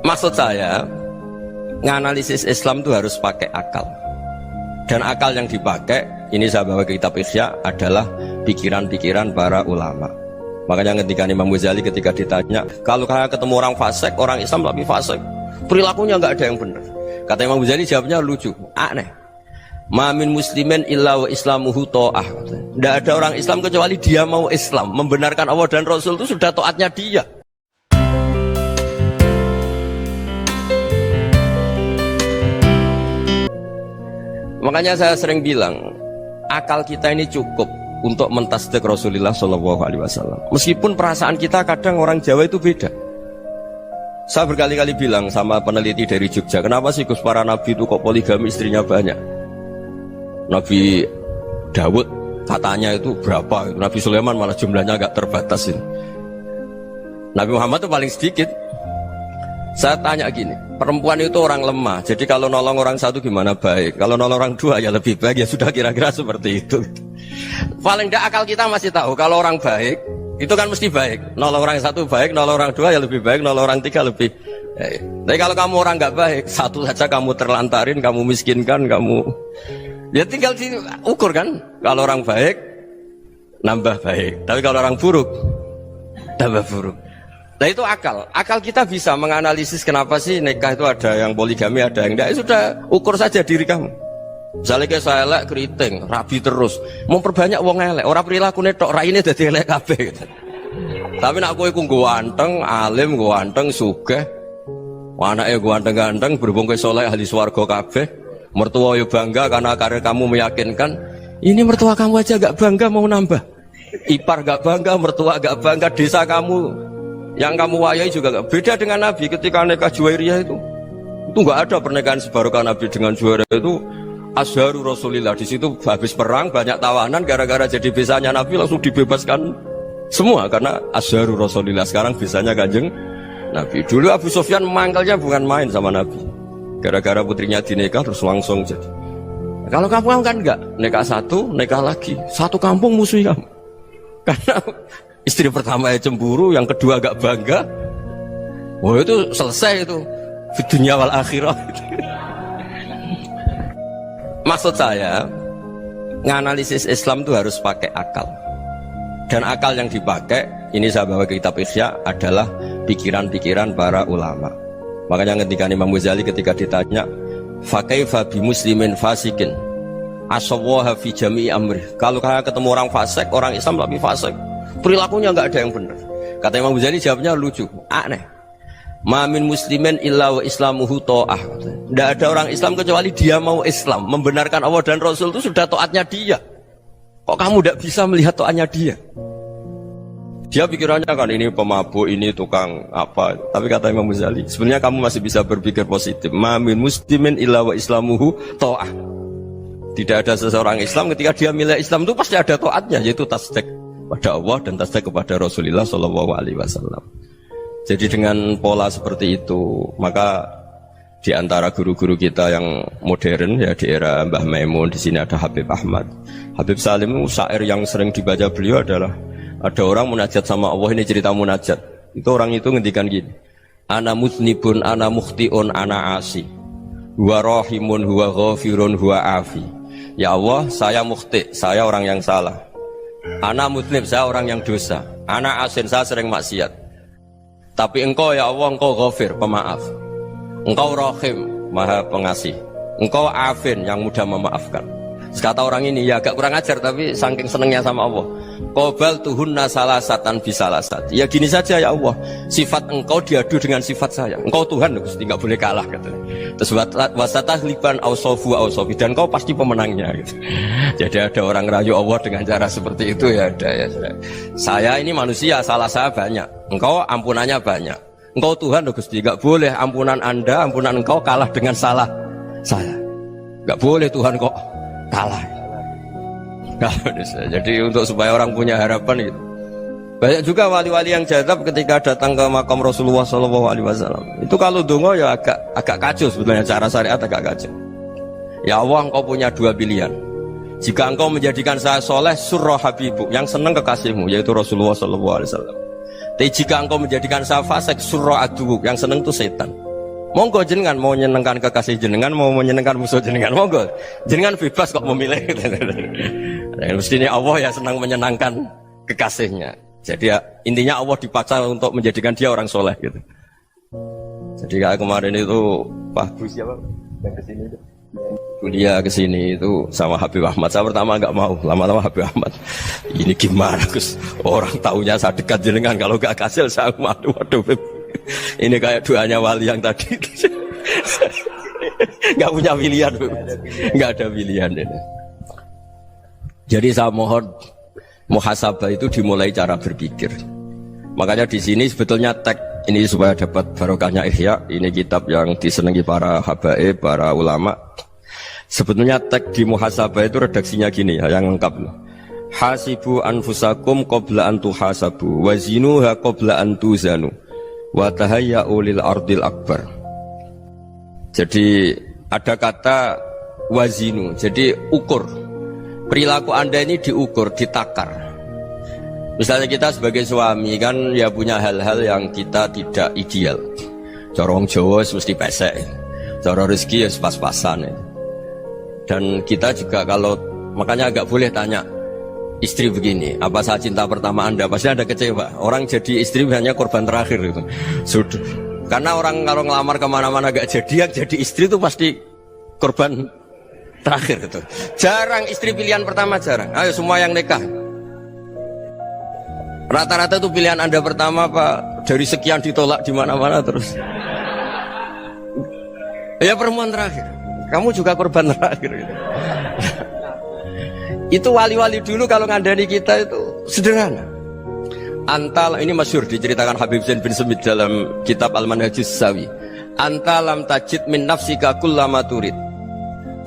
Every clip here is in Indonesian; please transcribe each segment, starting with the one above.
Maksud saya, nganalisis Islam itu harus pakai akal. Dan akal yang dipakai, ini saya bawa ke kitab Ihya, adalah pikiran-pikiran para ulama. Makanya ketika Imam Ghazali ketika ditanya, kalau kalian ketemu orang fasik, orang Islam tapi fasik, perilakunya nggak ada yang benar. Kata Imam Ghazali jawabnya lucu, aneh. Ma min muslimin illa wa islamuhu ta'ah. Tidak ada orang Islam kecuali dia mau Islam, membenarkan Allah dan Rasul itu sudah taatnya dia. Makanya saya sering bilang, akal kita ini cukup untuk mentasdik Rasulullah SAW. Meskipun perasaan kita kadang orang Jawa itu beda. Saya berkali-kali bilang sama peneliti dari Jogja, kenapa sih Gus para nabi itu kok poligami istrinya banyak? Nabi Dawud katanya itu berapa? Nabi Sulaiman malah jumlahnya agak terbatas ini. Nabi Muhammad itu paling sedikit. Saya tanya gini, perempuan itu orang lemah, jadi kalau nolong orang satu gimana baik, kalau nolong orang dua ya lebih baik, ya sudah kira-kira seperti itu. Paling tidak akal kita masih tahu kalau orang baik itu kan mesti baik, nolong orang satu baik, nolong orang dua ya lebih baik, nolong orang tiga lebih baik. Tapi kalau kamu orang nggak baik, satu saja kamu terlantarin, kamu miskinkan, kamu ya tinggal diukur kan. Kalau orang baik nambah baik, tapi kalau orang buruk tambah buruk. Nah itu akal. Akal kita bisa menganalisis kenapa sih nikah itu ada yang poligami, ada yang enggak. Sudah ukur saja diri kamu. Misalnya kayak saya elek keriting, rabi terus, memperbanyak wong elek. Orang perilaku netok raine dadi elek kabeh gitu. Tapi nak kowe ku ganteng, alim, ganteng, sugih. Anake ganteng-ganteng, berhubung kowe saleh ahli swarga kabeh. Mertua yo bangga karena karir kamu meyakinkan. Ini mertua kamu aja gak bangga mau nambah. Ipar gak bangga, mertua gak bangga, desa kamu yang kamu wayai juga gak beda dengan Nabi ketika nikah Juwairiyah itu nggak ada pernikahan sebarokah Nabi dengan Juwairiyah itu Azharu Rasulillah. Di situ habis perang banyak tawanan, gara-gara jadi besanya Nabi langsung dibebaskan semua karena Azharu Rasulillah. Sekarang besanya Kanjeng Nabi. Dulu Abu Sufyan mangkalnya bukan main sama Nabi, gara-gara putrinya dinikah terus langsung jadi. Kalau kamu kan enggak, nikah satu, nikah lagi, satu kampung musuhi kamu karena istri pertama ya cemburu, yang kedua agak bangga. Wah itu selesai itu di dunia wal akhirah. Maksud saya, nganalisis Islam itu harus pakai akal. Dan akal yang dipakai, ini saya bawa ke kitab Ihya, adalah pikiran-pikiran para ulama. Makanya ketika Imam Ghazali ketika ditanya, fakaifa bi muslimin fasikin asawwaha fi jami'i amri. Kalau kalian ketemu orang fasik, orang Islam tapi fasik, perilakunya nggak ada yang benar. Kata Imam Ghazali jawabnya lucu, aneh. Ma min muslimin illa wa islamuhu ta'ah. Tidak ada orang Islam kecuali dia mau Islam, membenarkan Allah dan Rasul itu sudah taatnya dia. Kok kamu tidak bisa melihat taatnya dia? Dia pikirannya kan ini pemabuk, ini tukang apa. Tapi kata Imam Ghazali, sebenarnya kamu masih bisa berpikir positif. Ma min muslimin illa wa islamuhu ta'ah. Tidak ada seseorang Islam ketika dia milih Islam itu pasti ada taatnya, yaitu tasdik pada Allah dan tasdik kepada Rasulullah SAW. Jadi dengan pola seperti itu, maka di antara guru-guru kita yang modern ya di era Mbah Maimun, di sini ada Habib Ahmad, Habib Salim, syair yang sering dibaca beliau adalah ada orang munajat sama Allah. Ini cerita munajat. Itu orang itu ngendikan gini, ana muznibun, ana mukhtiun, ana asi, huwa rahimun, huwa ghafirun, huwa afi. Ya Allah, saya mukhti, saya orang yang salah. Ana muslim, saya orang yang dosa. Ana asin, saya sering maksiat. Tapi engkau ya Allah, engkau ghafir, pemaaf. Engkau rahim, maha pengasih. Engkau afin, yang mudah memaafkan. Kata orang ini, ya agak kurang ajar, tapi saking senengnya sama Allah. Qobal tuhunna salasatan bisalasat. Ya gini saja ya Allah, sifat engkau diadu dengan sifat saya. Engkau Tuhan, Gusti, nggak boleh kalah katanya. Terus wasatah liban ausofu ausofi, dan engkau pasti pemenangnya gitu. Jadi ada orang rayu Allah dengan cara seperti itu ya ada ya. Saya ini manusia, salah saya banyak. Engkau ampunannya banyak. Engkau Tuhan, Gusti, nggak boleh ampunan Anda, ampunan engkau kalah dengan salah saya. Nggak boleh Tuhan kok kalah. Jadi untuk supaya orang punya harapan gitu. Banyak juga wali-wali yang jadab ketika datang ke makam Rasulullah SAW. Itu kalau dongo ya agak kacau sebetulnya, cara syariat agak kacau. Ya Allah, engkau punya dua pilihan. Jika engkau menjadikan saya soleh, surah habibuk, yang senang kekasihmu, yaitu Rasulullah SAW. Tapi jika engkau menjadikan saya fasik, surah adubuk, yang senang itu setan. Monggo jenengan mau menyenangkan kekasih jenengan, mau menyenangkan musuh jenengan, monggo. Jenengan bebas kok memilih. Mestinya Allah ya senang menyenangkan kekasihnya. Jadi ya, intinya Allah dipaksa untuk menjadikan dia orang soleh gitu. Jadi kayak kemarin itu Pak Gus siapa yang kesini itu kuliah kesini itu sama Habib Ahmad. Saya pertama nggak mau, lama-lama Habib Ahmad ini gimana Gus, orang taunya saya dekat jenengan, kalau nggak kasil saya waduh Beb. Ini kayak doanya wali yang tadi nggak punya pilihan Beb. Nggak ada pilihan ini. Jadi saya mohon muhasabah itu dimulai cara berpikir. Makanya di sini sebetulnya teks ini supaya dapat barokahnya Ihya, ini kitab yang disenangi para habaib, para ulama. Sebetulnya teks di muhasabah itu redaksinya gini ya, yang lengkap. Hasibu anfusakum qabla an tuhasabu wa zinuha qabla an tuzanu wa tahayya'u lil ardil akbar. Jadi ada kata wazinu, jadi ukur. Perilaku Anda ini diukur, ditakar. Misalnya kita sebagai suami kan ya punya hal-hal yang kita tidak ideal. Corong Jawa mesti pesek, cara rezeki ya pas-pasan ya. Dan kita juga kalau makanya agak boleh tanya istri begini, apa saat cinta pertama Anda? Pasti Anda kecewa. Orang jadi istri hanya korban terakhir itu. Sudah. Karena orang kalau ngelamar kemana-mana gak jadi, yang jadi istri itu pasti korban terakhir itu. Jarang istri pilihan pertama, jarang. Ayo semua yang nikah. Rata-rata itu pilihan Anda pertama Pak, dari sekian ditolak di mana-mana terus. Ya perempuan terakhir. Kamu juga korban terakhir. Itu wali-wali dulu kalau ngandani kita itu sederhana. Antal ini masyhur diceritakan Habib Zain bin Semit dalam kitab Al-Manhajus Sawi. Anta lam tajid min nafsika kullama turid.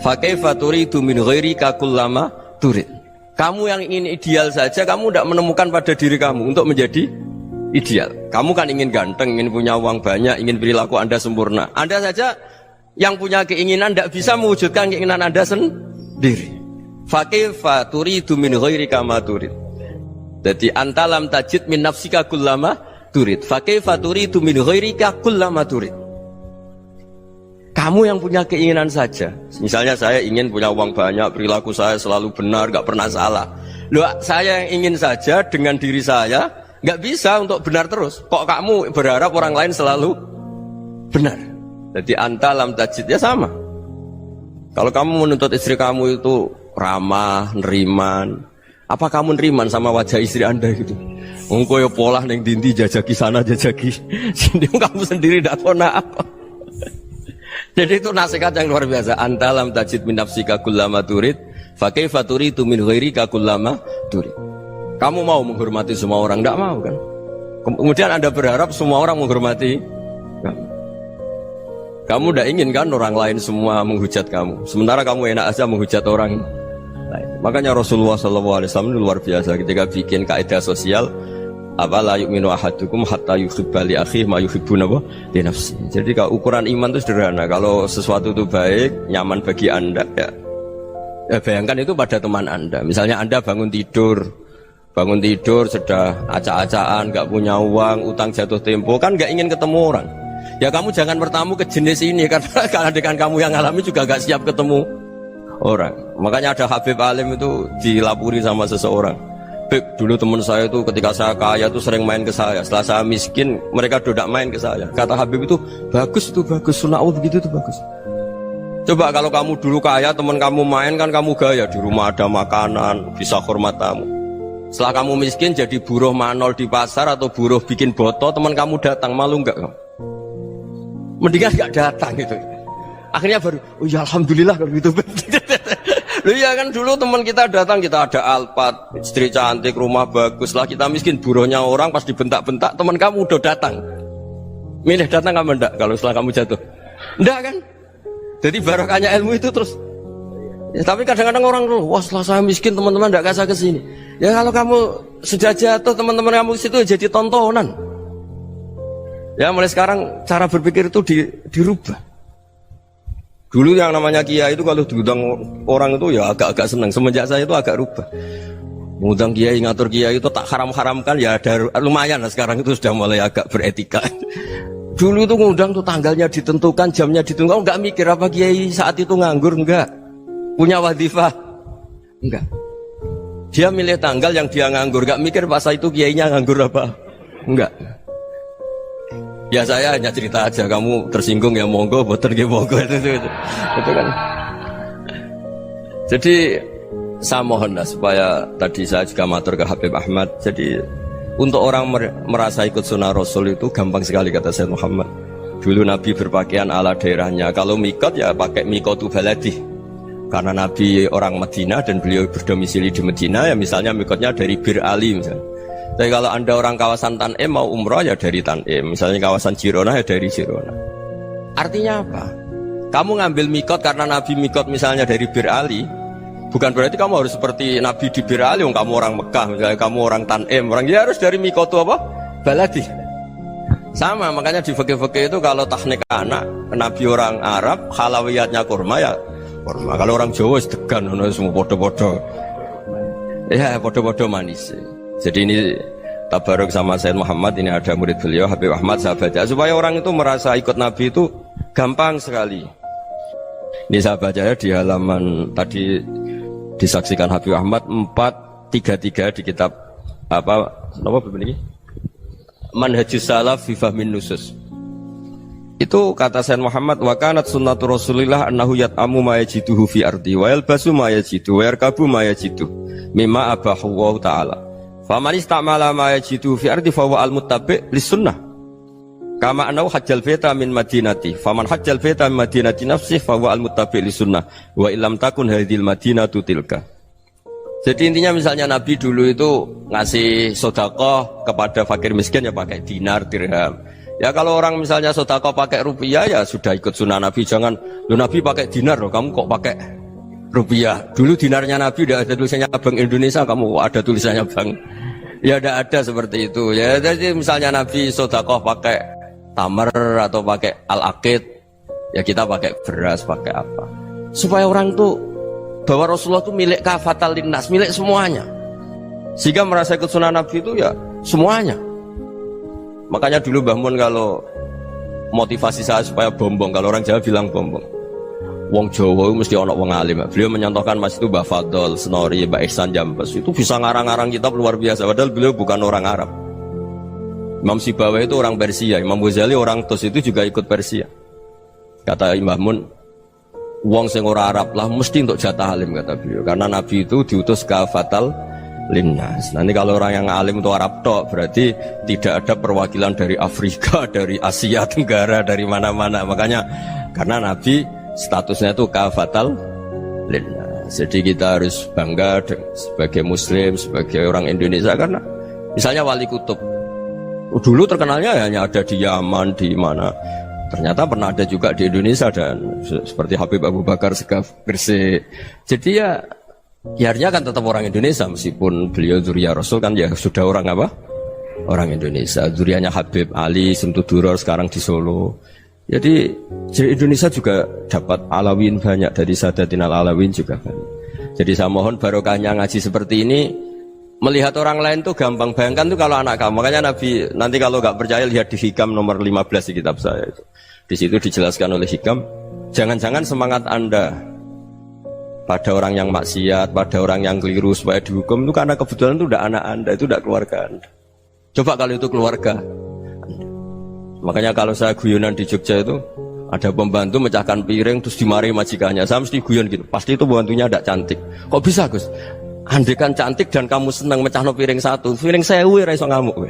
Fa kaifa turidu min ghairika kullama turid. Kamu yang ingin ideal saja, kamu tidak menemukan pada diri kamu untuk menjadi ideal. Kamu kan ingin ganteng, ingin punya uang banyak, ingin perilaku Anda sempurna. Anda saja yang punya keinginan tidak bisa mewujudkan keinginan Anda sendiri. Fa kaifa turidu min ghairika ma turid. Jadi anta lam tajid min nafsika kullama turid. Fa kaifa turidu min ghairika kullama turid. Kamu yang punya keinginan saja. Misalnya saya ingin punya uang banyak, perilaku saya selalu benar, gak pernah salah. Loh, saya yang ingin saja dengan diri saya gak bisa untuk benar terus. Kok kamu berharap orang lain selalu benar? Jadi anta lam tajid ya sama. Kalau kamu menuntut istri kamu itu ramah, neriman, apa kamu neriman sama wajah istri Anda gitu? Engkau ya pola neng dindi jajaki sana jajaki sini, kamu sendiri tidak tahu apa. Jadi itu nasihat yang luar biasa. Anta lam tajid min nafsika kullama turid, fa kaifa turidu min ghairika kullama turid. Kamu mau menghormati semua orang? Tidak mau kan? Kemudian Anda berharap semua orang menghormati kamu. Kamu tidak ingin kan orang lain semua menghujat kamu. Sementara kamu enak aja menghujat orang lain. Makanya Rasulullah SAW luar biasa ketika bikin kaidah sosial. Apa la yu'minu ahadukum hatta yuhibba li akhihi ma yuhibbu li nafsi. Jadi kalau ukuran iman itu sederhana. Kalau sesuatu itu baik, nyaman bagi Anda ya bayangkan itu pada teman Anda. Misalnya Anda bangun tidur sudah acak-acakan, gak punya uang, utang jatuh tempo, kan gak ingin ketemu orang. Ya kamu jangan bertamu ke jenis ini, karena kalau dengan kamu yang alami juga gak siap ketemu orang. Makanya ada Habib Alim itu dilapuri sama seseorang. Beb, dulu teman saya itu ketika saya kaya itu sering main ke saya. Setelah saya miskin, mereka tidak main ke saya. Kata Habib itu bagus, sunnah Allah begitu itu bagus. Coba kalau kamu dulu kaya, teman kamu main kan kamu gaya, di rumah ada makanan, bisa hormat tamu. Setelah kamu miskin jadi buruh manol di pasar atau buruh bikin botol, teman kamu datang, malu enggak kamu? Mendingan enggak datang gitu. Akhirnya baru, oh ya alhamdulillah kalau gitu. Loh ya kan dulu teman kita datang, kita ada Alphard, istri cantik, rumah bagus lah, kita miskin, buruhnya orang pas dibentak-bentak, teman kamu udah datang. Milih datang kamu enggak kalau setelah kamu jatuh? Enggak kan? Jadi barokahnya ilmu itu terus. Ya, tapi kadang-kadang orang tuh, wah setelah saya miskin teman-teman enggak kasih ke sini. Ya kalau kamu sudah jatuh, teman-teman kamu situ jadi tontonan. Ya mulai sekarang cara berpikir itu dirubah. Dulu yang namanya kiai itu kalau diundang orang itu ya agak-agak senang. Semenjak saya itu agak rubah. Mengundang kiai, ngatur kiai itu tak haram-haramkan ya ada lumayan lah sekarang itu sudah mulai agak beretika. Dulu tuh ngundang tuh tanggalnya ditentukan, jamnya ditentukan. Enggak mikir apa kiai saat itu nganggur, enggak. Punya wadifah, enggak. Dia milih tanggal yang dia nganggur, enggak mikir pas itu kiainya nganggur apa, enggak. Ya saya hanya cerita aja, kamu tersinggung ya monggo, boten nggih monggo itu kan. Jadi saya mohon lah supaya tadi saya juga matur ke Habib Ahmad. Jadi untuk orang merasa ikut sunnah Rasul itu gampang sekali kata Sayyid Muhammad. Dulu Nabi berpakaian ala daerahnya. Kalau mikot ya pakai mikotu baladi. Karena Nabi orang Madinah dan beliau berdomisili di Madinah ya misalnya mikotnya dari Bir Ali misalnya. Tapi kalau anda orang kawasan Tanim mau umrah ya dari Tanim. Misalnya kawasan Jirona ya dari Jirona. Artinya apa? Kamu ngambil mikot karena Nabi mikot misalnya dari Bir Ali. Bukan berarti kamu harus seperti Nabi di Bir Ali, kamu orang Mekah, misalnya kamu orang Tanim, orang ya harus dari mikotu apa? Baladi. Sama, makanya di fikih-fikih itu kalau tahnik anak, Nabi orang Arab, halawiyatnya kurma ya kurma. Kalau orang Jawa sedegan, semua bodoh-bodoh. Ya bodoh-bodoh manis. Jadi ini tabaruk sama Sayyid Muhammad, ini ada murid beliau Habib Ahmad, saya baca supaya orang itu merasa ikut Nabi itu gampang sekali. Ini saya baca ya di halaman tadi disaksikan Habib Ahmad 433 di kitab apa begini Manhajus Salaf fi Fahmin Nusus. Itu kata Sayyid Muhammad wa kanat sunnatu Rasulillah annahu yat'amu ma yajiduhu fi ardi wa yalbasu ma yajidu wa yarkabu ma yajidu mimma abahu wa ta'ala. Faman istamala ma yajiduhu fi ardi fa huwa al-muttabi' lis sunnah. Kama anau hajjal baita min madinati faman hajjal baita min madinati nafsi fa huwa al-muttabi' li sunnah wa illam takun hadhil madinatu tilka. Jadi intinya misalnya Nabi dulu itu ngasih sedekah kepada fakir miskin ya pakai dinar dirham. Ya kalau orang misalnya sedekah pakai rupiah ya sudah ikut sunnah Nabi. Jangan lu Nabi pakai dinar loh, kamu kok pakai rupiah. Dulu dinarnya Nabi udah ada tulisannya Bank Indonesia, kamu ada tulisannya Bank. Ya tidak ada seperti itu. Ya jadi misalnya Nabi sedekah pakai tamar atau pakai al-aqid, ya kita pakai beras, pakai apa supaya orang tuh bahwa Rasulullah itu milik kafatal linnas, milik semuanya, sehingga merasa ikut sunnah Nabi itu ya semuanya. Makanya dulu Mbah Mun kalau motivasi saya supaya bombong, kalau orang Jawa bilang bombong, wong Jawa mesti ono wong alim. Beliau menyontohkan mas itu Mbah Fadol, Senori, Mbah Ihsan Jambes, itu bisa ngarang-ngarang kitab luar biasa, padahal beliau bukan orang Arab. Imam Sibawayh itu orang Persia, Imam Ghazali orang Tus itu juga ikut Persia. Kata Imam Mun, wong sing ora Arab lah mesti untuk jatah alim kata beliau. Karena Nabi itu diutus kafatal linnas. Nanti kalau orang yang alim itu Arab tok, berarti tidak ada perwakilan dari Afrika, dari Asia Tenggara, dari mana-mana. Makanya karena Nabi statusnya itu kafatal linnas. Jadi kita harus bangga sebagai Muslim, sebagai orang Indonesia karena misalnya Wali Kutub. Dulu terkenalnya hanya ada di Yaman, di mana. Ternyata pernah ada juga di Indonesia dan seperti Habib Abu Bakar Segaf Gresik. Jadi ya akhirnya kan tetap orang Indonesia meskipun beliau zuriyah Rasul kan ya sudah orang apa? Orang Indonesia. Zuriyahnya Habib Ali Simtuduror sekarang di Solo. Jadi Indonesia juga dapat Alawin banyak, dari Sadatin Alawin juga banyak. Jadi saya mohon barokahnya ngaji seperti ini. Melihat orang lain tuh gampang, bayangkan tuh kalau anak kamu. Makanya Nabi, nanti kalau nggak percaya lihat di Hikam nomor 15 di kitab saya itu. Di situ dijelaskan oleh Hikam, jangan-jangan semangat Anda pada orang yang maksiat, pada orang yang keliru supaya dihukum itu karena kebetulan itu udah anak Anda, itu udah keluarga Anda. Coba kalau itu keluarga Anda. Makanya kalau saya guyonan di Jogja itu ada pembantu mecahkan piring terus dimarahi majikannya, saya mesti guyon gitu, pasti itu pembantunya tidak cantik. Kok bisa Gus? Andai kan cantik dan kamu senang mecahno piring satu, piring 1000 ora iso ngamuk kowe.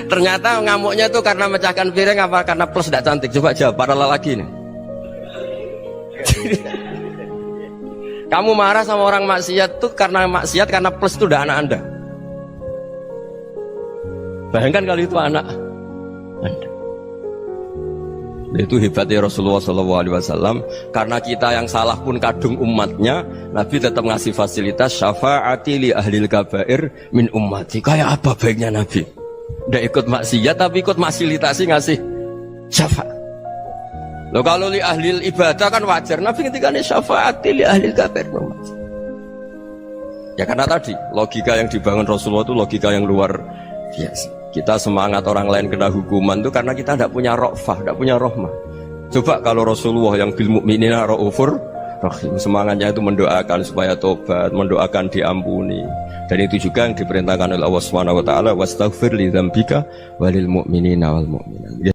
Ternyata ngamuknya tuh karena mecahkan piring apa karena plus tidak cantik? Coba jawab para lelaki nih. Kamu marah sama orang maksiat tuh karena maksiat, karena plus itu udah anak Anda. Bayangkan kalau itu anak Anda. Itu hebatnya Rasulullah SAW. Karena kita yang salah pun kadung umatnya, Nabi tetap ngasih fasilitas syafaati li ahlil kabair min ummati. Kayak apa baiknya Nabi? Nggak ikut maksiat tapi ikut fasilitasi ngasih syafaat. Loh kalau li ahlil ibadah kan wajar. Nabi ketika ini syafaati li ahlil kabair min ummati. Ya karena tadi logika yang dibangun Rasulullah itu logika yang luar biasa. Kita semangat orang lain kena hukuman itu karena kita tidak punya ra'fah, tidak punya rahmah. Coba kalau Rasulullah yang bil mu'minina ra'ufur rahim, semangatnya itu mendoakan supaya tobat, mendoakan diampuni. Dan itu juga yang diperintahkan oleh Allah Subhanahu wa taala, wastaghfir li dzambika walil mu'minina wal mu'minat.